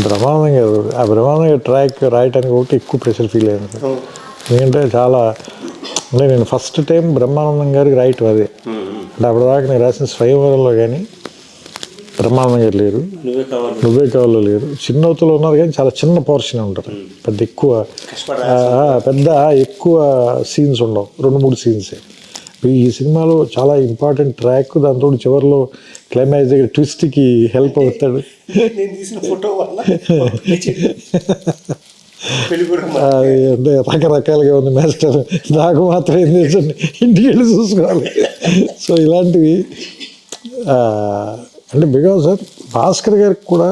బ్రహ్మానందం గారు ఆ బ్రహ్మానందం గారు ట్రాక్ రాయటానికి ఒకటి ఎక్కువ ప్రెషర్ ఫీల్ అయింది సార్. ఎందుకంటే చాలా అంటే నేను ఫస్ట్ టైం బ్రహ్మానందం గారికి రాయటం అదే. అంటే అప్పటిదాకా నేను రాసిన స్వయంవరంలో కానీ బ్రహ్మానందం గారు లేరు, నువ్వే కావాలో లేరు, చిన్నవతలో ఉన్నారు కానీ చాలా చిన్న పోర్షన్ ఉంటారు. పెద్ద ఎక్కువ సీన్స్ ఉండవు, 2-3 సీన్సే. ఈ సినిమాలో చాలా ఇంపార్టెంట్ ట్రాక్, దాంతో చివరిలో క్లైమాక్స్ దగ్గర ట్విస్ట్కి హెల్ప్ అవుతాడు. అది అంటే రకరకాలుగా ఉంది మాస్టర్, నాకు మాత్రం ఏం తెలుసండి, ఇంటికి వెళ్ళి చూసుకోవాలి. సో ఇలాంటివి అంటే బికాజ్ సార్ భాస్కర్ గారికి కూడా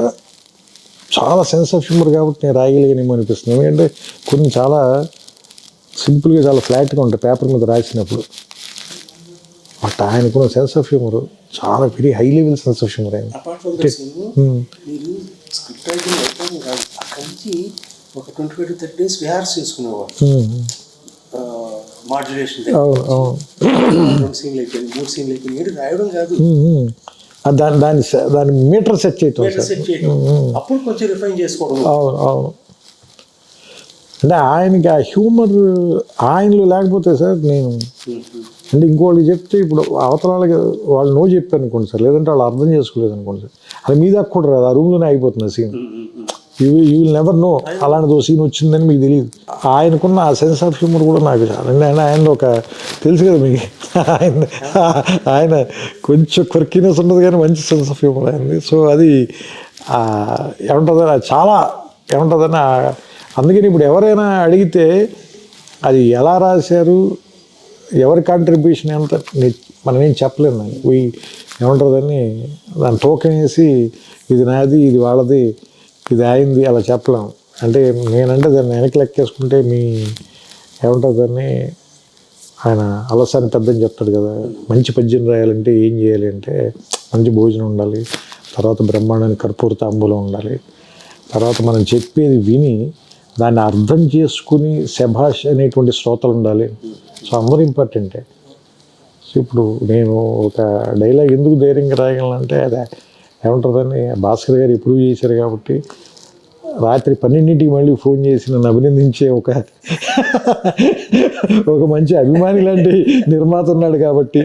చాలా సెన్స్ ఆఫ్ హ్యూమర్ కాబట్టి నేను రాయగలిగానేమో అనిపిస్తుంది. ఎందుకంటే కొన్ని చాలా సింపుల్గా చాలా ఫ్లాట్గా ఉంటాయి పేపర్ మీద రాసినప్పుడు. బట్ ఆయనకున్న సెన్స్ ఆఫ్ హ్యూమర్ చాలా very high level sense of humour. ఆయన ఒక 25-30 days రిహార్స్ చేసుకునేవాడు. మాడ్యులేషన్ 2 సీన్లు అయిపోయింది, 3 సీన్లు అయిపోయింది, రాయడం కాదు, దాని మీటర్ సెట్ చేయటం, అప్పుడు కొంచెం రిఫైన్ చేసుకోవడం. అవును. అంటే ఆయనకి ఆ హ్యూమర్ ఆయనలో లేకపోతే సార్ నేను అంటే ఇంకోళ్ళకి చెప్తే ఇప్పుడు అవతల వాళ్ళకి వాళ్ళు నో చెప్పారు అనుకోండి సార్, లేదంటే వాళ్ళు అర్థం చేసుకోలేదు అనుకోండి సార్, అది మీ దాకా కూడా రాదు, ఆ రూమ్లోనే అయిపోతుంది scene. You will never know అలాంటిది ఓ సీన్ వచ్చిందని మీకు తెలియదు. ఆయనకున్న ఆ సెన్స్ ఆఫ్ హ్యూమర్ కూడా నాకు చాలా. ఆయన ఒక తెలుసు కదా మీకు, ఆయన కొంచెం క్వర్కినెస్ ఉండదు కానీ మంచి సెన్స్ ఆఫ్ హ్యూమర్ అయింది. సో అది ఏమంటుందని చాలా ఏమంటుందని అందుకని ఇప్పుడు ఎవరైనా అడిగితే అది ఎలా రాశారు, ఎవరి కాంట్రిబ్యూషన్ ఎంత మనం ఏం చెప్పలేము. దాన్ని ఏమంటుందని దాన్ని టోకెన్ వేసి ఇది నాది, ఇది వాళ్ళది, ఇది అయింది అలా చెప్పలేము. అంటే నేనంటే దాన్ని వెనక్కి లెక్కేసుకుంటే మీ ఏమంటుందని ఆయన అలసాని పెద్దని చెప్తాడు కదా, మంచి పద్యం రాయాలంటే ఏం చేయాలి అంటే మంచి భోజనం ఉండాలి, తర్వాత బ్రహ్మాండానికి కర్పూర తాంబూలం ఉండాలి, తర్వాత మనం చెప్పేది విని దాన్ని అర్థం చేసుకుని శభాష్ అనేటువంటి శ్రోతలు ఉండాలి. సో అందరూ ఇంపార్టెంటే. సో ఇప్పుడు నేను ఒక డైలాగ్ ఎందుకు ధైర్యంగా రాయగలనంటే అదే ఏమంటుందని భాస్కర్ గారు ఎప్పుడు చేశారు కాబట్టి రాత్రి 12ంటికి మళ్ళీ ఫోన్ చేసి నన్ను అభినందించే ఒక మంచి అభిమాని లాంటి నిర్మాత ఉన్నాడు కాబట్టి.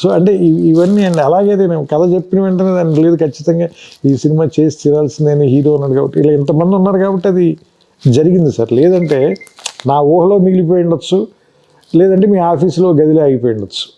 సో అంటే ఇవన్నీ అండి. అలాగే నేను కథ చెప్పిన వెంటనే దాన్ని లేదు ఖచ్చితంగా ఈ సినిమా చేసి తీరాల్సిందని హీరో ఉన్నాడు కాబట్టి ఇలా ఇంతమంది ఉన్నారు కాబట్టి అది జరిగింది సార్. లేదంటే నా ఊహలో మిగిలిపోయి ఉండొచ్చు, లేదంటే మీ ఆఫీసులో గదిలో ఆగిపోయి ఉండొచ్చు.